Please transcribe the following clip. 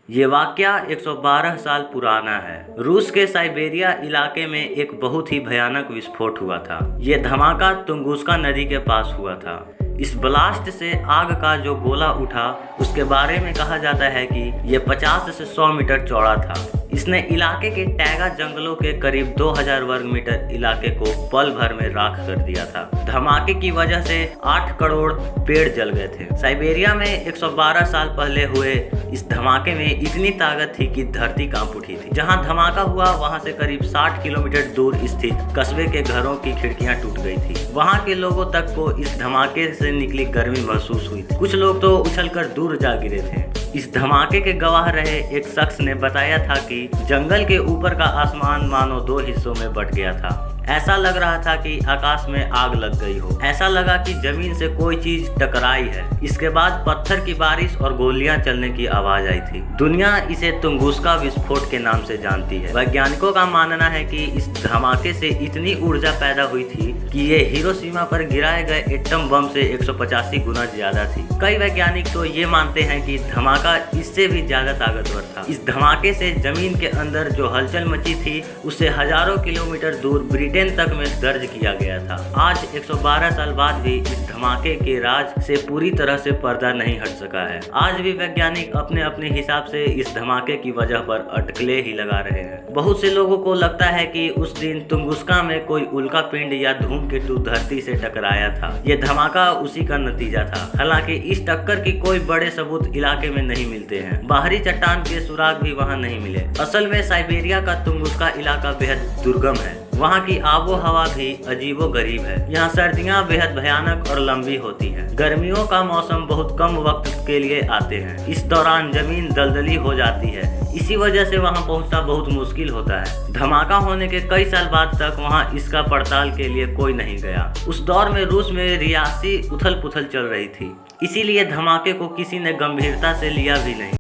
ये वाकया 112 साल पुराना है। रूस के साइबेरिया इलाके में एक बहुत ही भयानक विस्फोट हुआ था। ये धमाका तुंगुस्का नदी के पास हुआ था। इस ब्लास्ट से आग का जो गोला उठा उसके बारे में कहा जाता है कि ये 50 से 100 मीटर चौड़ा था। इसने इलाके के टैगा जंगलों के करीब 2000 वर्ग मीटर इलाके को पल भर में राख कर दिया था। धमाके की वजह से 8 करोड़ पेड़ जल गए थे। साइबेरिया में 112 साल पहले हुए इस धमाके में इतनी ताकत थी कि धरती कांप उठी थी। जहां धमाका हुआ वहां से करीब 60 किलोमीटर दूर स्थित कस्बे के घरों की खिड़कियां टूट गई थी। वहां के लोगों तक को इस धमाके से निकली गर्मी महसूस हुई थी। कुछ लोग तो उछलकर दूर जा गिरे थे। इस धमाके के गवाह रहे एक शख्स ने बताया था कि जंगल के ऊपर का आसमान मानो 2 हिस्सों में बट गया था। ऐसा लग रहा था कि आकाश में आग लग गई हो। ऐसा लगा कि जमीन से कोई चीज टकराई है। इसके बाद पत्थर की बारिश और गोलियां चलने की आवाज आई थी। दुनिया इसे तुंगुस्का विस्फोट के नाम से जानती है। वैज्ञानिकों का मानना है कि इस धमाके से इतनी ऊर्जा पैदा हुई थी कि ये हिरोशिमा पर गिराए गए एटम बम से 185 गुना ज्यादा थी। कई वैज्ञानिक तो ये मानते हैं कि धमाका इससे भी ज्यादा ताकतवर था। इस धमाके से जमीन के अंदर जो हलचल मची थी उसे हजारों किलोमीटर दूर ब्रिटेन तक में दर्ज किया गया था। आज 112 साल बाद भी इस धमाके के राज से पूरी तरह से पर्दा नहीं हट सका है। आज भी वैज्ञानिक अपने अपने हिसाब से इस धमाके की वजह पर अटकलें ही लगा रहे हैं। बहुत से लोगों को लगता है कि उस दिन तुंगुस्का में कोई उल्का पिंड या धूमकेतु धरती से टकराया था। ये धमाका उसी का नतीजा था। हालांकि इस टक्कर की कोई बड़े सबूत इलाके में नहीं मिलते हैं। बाहरी चट्टान के सुराग भी वहाँ नहीं मिले। असल में साइबेरिया का तुंगुस्का इलाका बेहद दुर्गम है। वहाँ की आबो हवा भी अजीबो गरीब है। यहाँ सर्दियाँ बेहद भयानक और लंबी होती हैं। गर्मियों का मौसम बहुत कम वक्त के लिए आते हैं। इस दौरान जमीन दलदली हो जाती है। इसी वजह से वहाँ पहुँचना बहुत मुश्किल होता है। धमाका होने के कई साल बाद तक वहाँ इसका पड़ताल के लिए कोई नहीं गया। उस दौर में रूस में रियासी उथल पुथल चल रही थी। इसीलिए धमाके को किसी ने गंभीरता से लिया भी नहीं।